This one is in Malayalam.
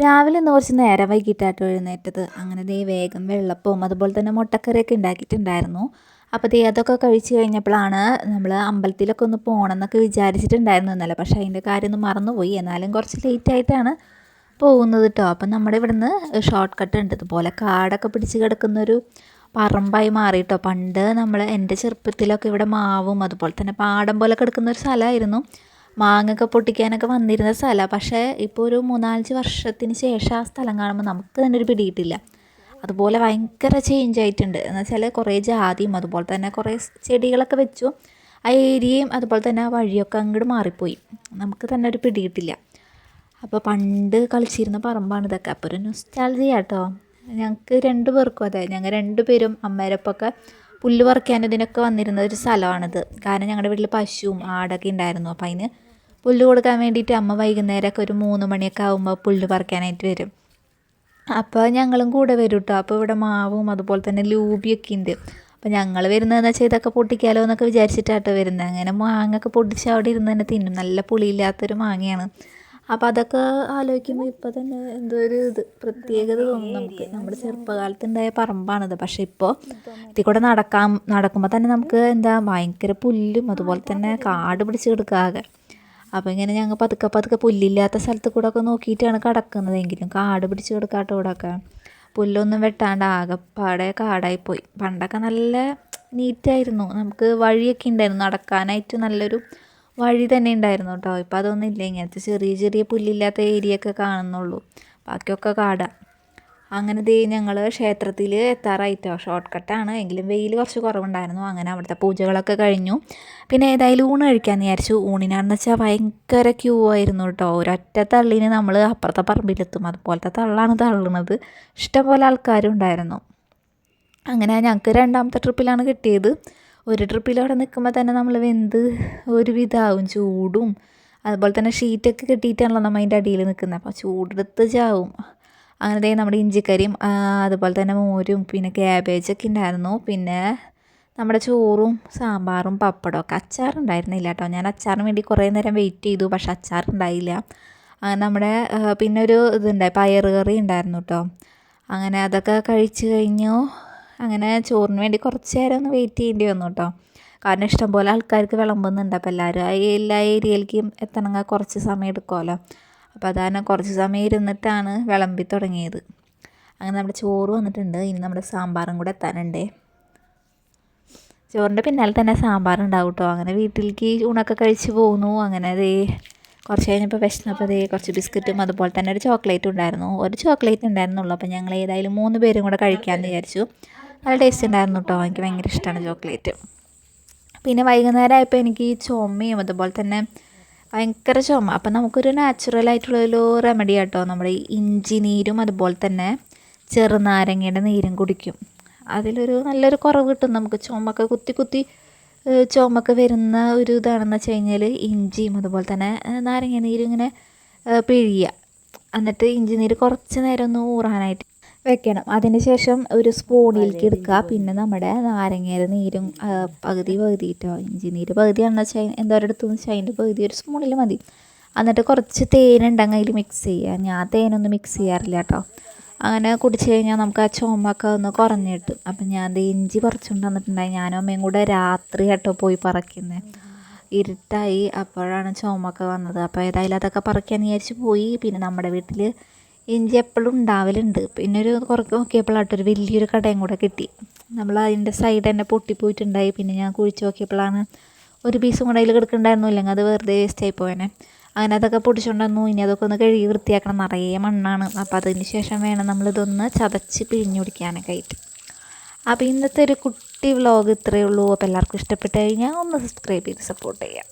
രാവിലെ ഇന്ന് കുറച്ച് നേരം വൈകിട്ടാട്ടോ എഴുന്നേറ്റത്. അങ്ങനെ ദേ വേഗം വെള്ളപ്പവും അതുപോലെ തന്നെ മുട്ടക്കറിയൊക്കെ ഉണ്ടാക്കിയിട്ടുണ്ടായിരുന്നു. അപ്പോൾ ദേ അതൊക്കെ കഴിച്ച് കഴിഞ്ഞപ്പോഴാണ് നമ്മൾ അമ്പലത്തിലൊക്കെ ഒന്ന് പോകണം എന്നൊക്കെ വിചാരിച്ചിട്ടുണ്ടായിരുന്നു ഇന്നലെ. പക്ഷേ അതിൻ്റെ കാര്യമൊന്നും മറന്നുപോയി. എന്നാലും കുറച്ച് ലേറ്റായിട്ടാണ് പോകുന്നത് കേട്ടോ. അപ്പം നമ്മുടെ ഇവിടുന്ന് ഷോർട്ട് കട്ട് ഉണ്ട്. ഇതുപോലെ കാടൊക്കെ പിടിച്ച് കിടക്കുന്നൊരു പറമ്പായി മാറിയിട്ടോ. പണ്ട് എൻ്റെ ചെറുപ്പത്തിലൊക്കെ ഇവിടെ മാവും അതുപോലെ തന്നെ പാടം പോലെ കിടക്കുന്ന ഒരു സ്ഥലമായിരുന്നു. മാങ്ങയൊക്കെ പൊട്ടിക്കാനൊക്കെ വന്നിരുന്ന സ്ഥലമാണ്. പക്ഷേ ഇപ്പോൾ ഒരു 3-5 വർഷത്തിന് ശേഷം ആ സ്ഥലം കാണുമ്പോൾ നമുക്ക് തന്നെ ഒരു പിടിയിട്ടില്ല. അതുപോലെ ഭയങ്കര ചേഞ്ച് ആയിട്ടുണ്ട്. എന്ന് വെച്ചാൽ കുറേ ജാതിയും അതുപോലെ തന്നെ കുറേ ചെടികളൊക്കെ വെച്ചു. ആ ഏരിയയും അതുപോലെ തന്നെ ആ വഴിയൊക്കെ അങ്ങോട്ട് മാറിപ്പോയി. നമുക്ക് തന്നെ ഒരു പിടിയിട്ടില്ല. അപ്പോൾ പണ്ട് കളിച്ചിരുന്ന പറമ്പാണ് ഇതൊക്കെ. അപ്പോൾ ഒരു നൊസ്റ്റാൾജിയ കേട്ടോ. ഞങ്ങൾക്ക് 2 പേർക്കും അതെ, ഞങ്ങൾ 2 പേരും അമ്മേരപ്പൊക്കെ പുല്ല് പറിക്കാനും ഇതിനൊക്കെ വന്നിരുന്ന ഒരു സ്ഥലമാണിത്. കാരണം ഞങ്ങളുടെ വീട്ടിൽ പശുവും ആടൊക്കെ ഉണ്ടായിരുന്നു. അപ്പോൾ അതിന് പുല്ല് കൊടുക്കാൻ വേണ്ടിയിട്ട് അമ്മ വൈകുന്നേരമൊക്കെ ഒരു 3 മണിയൊക്കെ ആകുമ്പോൾ പുല്ല് പറിക്കാനായിട്ട് വരും. അപ്പോൾ ഞങ്ങളും കൂടെ വരും കേട്ടോ. അപ്പോൾ ഇവിടെ മാവും അതുപോലെ തന്നെ ലൂബിയൊക്കെ ഉണ്ട്. അപ്പോൾ ഞങ്ങൾ വരുന്നതെന്ന് വെച്ചാൽ ഇതൊക്കെ പൊട്ടിക്കാലോ എന്നൊക്കെ വിചാരിച്ചിട്ടാട്ടോ വരുന്നത്. അങ്ങനെ മാങ്ങയൊക്കെ പൊട്ടിച്ച് അവിടെ ഇരുന്ന് തന്നെ തിന്നും. നല്ല പുളിയില്ലാത്തൊരു മാങ്ങയാണ്. അപ്പോൾ അതൊക്കെ ആലോചിക്കുമ്പോൾ ഇപ്പോൾ തന്നെ എന്തോ ഒരു പ്രത്യേകത തോന്നും നമുക്ക്. നമ്മുടെ ചെറുപ്പകാലത്തുണ്ടായ പറമ്പാണിത്. പക്ഷേ ഇപ്പോൾ ഇതിൽ കൂടെ നടക്കുമ്പോൾ തന്നെ നമുക്ക് ഭയങ്കര പുല്ലും അതുപോലെ തന്നെ കാട് പിടിച്ച് കിടക്കുക ആകെ. അപ്പോൾ ഇങ്ങനെ ഞങ്ങൾ പതുക്കെ പുല്ലില്ലാത്ത സ്ഥലത്ത് കൂടെ ഒക്കെ നോക്കിയിട്ടാണ് കിടക്കുന്നതെങ്കിലും കാട് പിടിച്ച് കിടക്കാട്ടോ ഇവിടെയൊക്കെ. പുല്ലൊന്നും വെട്ടാണ്ട് ആകെപ്പാടെ കാടായിപ്പോയി. പണ്ടൊക്കെ നല്ല നീറ്റായിരുന്നു. നമുക്ക് വഴിയൊക്കെ ഉണ്ടായിരുന്നു, നടക്കാനായിട്ട് നല്ലൊരു വഴി തന്നെ ഉണ്ടായിരുന്നു കേട്ടോ. ഇപ്പോൾ അതൊന്നും ഇല്ല. ഇങ്ങനത്തെ ചെറിയ പുല്ലില്ലാത്ത ഏരിയ ഒക്കെ കാണുന്നുള്ളൂ. ബാക്കിയൊക്കെ കാടാണ്. അങ്ങനെ ദേ ഞങ്ങൾ ക്ഷേത്രത്തിൽ എത്താറായിട്ടോ. ഷോർട്ട് കട്ടാണ് എങ്കിലും വെയിൽ കുറച്ച് കുറവുണ്ടായിരുന്നു. അങ്ങനെ അവിടുത്തെ പൂജകളൊക്കെ കഴിഞ്ഞു. പിന്നെ ഏതായാലും ഊണ് കഴിക്കാമെന്ന് വിചാരിച്ചു. ഊണിനാണെന്ന് വെച്ചാൽ ഭയങ്കര ക്യൂ ആയിരുന്നു കേട്ടോ. ഒരൊറ്റ തള്ളിന് നമ്മൾ അപ്പുറത്തെ പറമ്പിലെത്തും. അതുപോലത്തെ തള്ളാണ് തള്ളുന്നത്. ഇഷ്ടംപോലെ ആൾക്കാരും ഉണ്ടായിരുന്നു. അങ്ങനെ ഞങ്ങൾക്ക് 2ാമത്തെ ട്രിപ്പിലാണ് കിട്ടിയത്. ഒരു ട്രിപ്പിൽ അവിടെ നിൽക്കുമ്പോൾ തന്നെ നമ്മൾ വെന്ത് ഒരു വിധമാവും. ചൂടും അതുപോലെ തന്നെ ഷീറ്റൊക്കെ കെട്ടിയിട്ടാണല്ലോ നമ്മൾ അതിൻ്റെ അടിയിൽ നിൽക്കുന്നത്. അപ്പോൾ ചൂടെടുത്ത് ചാവും. അങ്ങനെ നമ്മുടെ ഇഞ്ചിക്കറിയും അതുപോലെ തന്നെ മോരും പിന്നെ ക്യാബേജൊക്കെ ഉണ്ടായിരുന്നു. പിന്നെ നമ്മുടെ ചോറും സാമ്പാറും പപ്പടമൊക്കെ. അച്ചാറുണ്ടായിരുന്നില്ല കേട്ടോ. ഞാൻ അച്ചാറിന് വേണ്ടി കുറേ നേരം വെയിറ്റ് ചെയ്തു. പക്ഷെ അച്ചാറുണ്ടായില്ല. നമ്മുടെ പിന്നെ ഒരു പയറ് കറി ഉണ്ടായിരുന്നു കേട്ടോ. അങ്ങനെ അതൊക്കെ കഴിച്ച് കഴിഞ്ഞു. അങ്ങനെ ചോറിന് വേണ്ടി കുറച്ച് നേരം ഒന്ന് വെയിറ്റ് ചെയ്യേണ്ടി വന്നു കേട്ടോ. കാരണം ഇഷ്ടംപോലെ ആൾക്കാർക്ക് വിളമ്പുന്നുണ്ട്. അപ്പോൾ എല്ലാവരും എല്ലാ ഏരിയയിലേക്കും എത്തണമെങ്കിൽ കുറച്ച് സമയം എടുക്കുമല്ലോ. അപ്പോൾ അതാണ് കുറച്ച് സമയം ഇരുന്നിട്ടാണ് വിളമ്പി തുടങ്ങിയത്. അങ്ങനെ നമ്മുടെ ചോറ് വന്നിട്ടുണ്ട്. ഇനി നമ്മുടെ സാമ്പാറും കൂടെ എത്താനുണ്ടേ. ചോറിൻ്റെ പിന്നാലെ തന്നെ സാമ്പാറുണ്ടാവും കേട്ടോ. അങ്ങനെ വീട്ടിലേക്ക് ഊണൊക്കെ കഴിച്ച് പോകുന്നു. അങ്ങനെ കുറച്ച് കഴിഞ്ഞപ്പോൾ വിശന്നപ്പോൾ കുറച്ച് ബിസ്ക്കറ്റും അതുപോലെ തന്നെ ഒരു ചോക്ലേറ്റും ഉണ്ടായിരുന്നു. ഒരു ചോക്ലേറ്റ് ഉണ്ടായിരുന്നുള്ളൂ. അപ്പോൾ ഞങ്ങൾ ഏതായാലും 3 പേരും കൂടെ കഴിക്കാമെന്ന് വിചാരിച്ചു. നല്ല ടേസ്റ്റ് ഉണ്ടായിരുന്നു കേട്ടോ. എനിക്ക് ഭയങ്കര ഇഷ്ടമാണ് ചോക്ലേറ്റ്. പിന്നെ വൈകുന്നേരം ആയപ്പോൾ എനിക്ക് ചുമയും അതുപോലെ തന്നെ ഭയങ്കര ചുമ. അപ്പം നമുക്കൊരു നാച്ചുറലായിട്ടുള്ളൊരു റെമഡി കേട്ടോ. നമ്മുടെ ഇഞ്ചി നീരും അതുപോലെ തന്നെ ചെറുനാരങ്ങയുടെ നീരും കുടിക്കും. അതിലൊരു നല്ലൊരു കുറവ് കിട്ടും നമുക്ക്. ചുമക്കെ കുത്തി ചുമക്കെ വരുന്ന ഒരു ഇതാണെന്ന് വെച്ച് കഴിഞ്ഞാൽ ഇഞ്ചിയും അതുപോലെ തന്നെ നാരങ്ങ നീരും ഇങ്ങനെ പിഴിയുക. എന്നിട്ട് ഇഞ്ചി നീര് കുറച്ച് നേരം ഒന്ന് ഊറാനായിട്ട് വെക്കണം. അതിന് ശേഷം ഒരു സ്പൂണിലേക്ക് എടുക്കുക. പിന്നെ നമ്മുടെ നാരങ്ങയുടെ നീരും പകുതി കേട്ടോ. ഇഞ്ചി നീര് പകുതിയാണെന്ന് വെച്ചാൽ എന്തോരെടുത്തെന്ന് വെച്ചാൽ അതിൻ്റെ പകുതി ഒരു സ്പൂണിൽ മതി. എന്നിട്ട് കുറച്ച് തേനുണ്ടെങ്കിൽ അതിൽ മിക്സ് ചെയ്യുക. ഞാൻ തേനൊന്നും മിക്സ് ചെയ്യാറില്ല കേട്ടോ. അങ്ങനെ കുടിച്ച് കഴിഞ്ഞാൽ നമുക്ക് ആ ചുമയൊക്കെ ഒന്ന് കുറഞ്ഞ് കിട്ടും. അപ്പം ഞാൻ ഇഞ്ചി പറിച്ചുകൊണ്ട് വന്നിട്ടുണ്ടായി. ഞാനും അമ്മയും കൂടെ രാത്രി കേട്ടോ പോയി പറിക്കുന്നത്. ഇരുട്ടായി അപ്പോഴാണ് ചുമയൊക്കെ വന്നത്. അപ്പോൾ ഏതായാലും അതൊക്കെ പറിക്കാൻ വിചാരിച്ച് പോയി. പിന്നെ നമ്മുടെ വീട്ടിൽ ഇഞ്ചി എപ്പോഴും ഉണ്ടാവലുണ്ട്. പിന്നെ കുറച്ച് നോക്കിയപ്പോഴായിട്ടൊരു വലിയൊരു കടയും കൂടെ കിട്ടി. നമ്മൾ അതിൻ്റെ സൈഡ് തന്നെ പൊട്ടിപ്പോയിട്ടുണ്ടായി. പിന്നെ ഞാൻ കുഴിച്ച് നോക്കിയപ്പോഴാണ് ഒരു പീസും കൂടെ അതിൽ കിടക്കുന്നുണ്ടായിരുന്നു. ഇല്ലെങ്കിൽ അത് വെറുതെ വേസ്റ്റായി പോയേനെ. അങ്ങനെ അതൊക്കെ പൊടിച്ചുകൊണ്ട് വന്നു. ഇനി അതൊക്കെ ഒന്ന് കഴുകി വൃത്തിയാക്കണം. നിറയെ മണ്ണാണ്. അപ്പോൾ അതിന് ശേഷം വേണം നമ്മളിതൊന്ന് ചതച്ച് പിഴിഞ്ഞു കുടിക്കാനൊക്കെ ആയിട്ട്. അപ്പോൾ ഇന്നത്തെ ഒരു കുട്ടി വ്ളോഗ് ഇത്രയേ ഉള്ളൂ. അപ്പോൾ എല്ലാവർക്കും ഇഷ്ടപ്പെട്ട് കഴിഞ്ഞാൽ ഒന്ന് സബ്സ്ക്രൈബ് ചെയ്ത് സപ്പോർട്ട് ചെയ്യാം.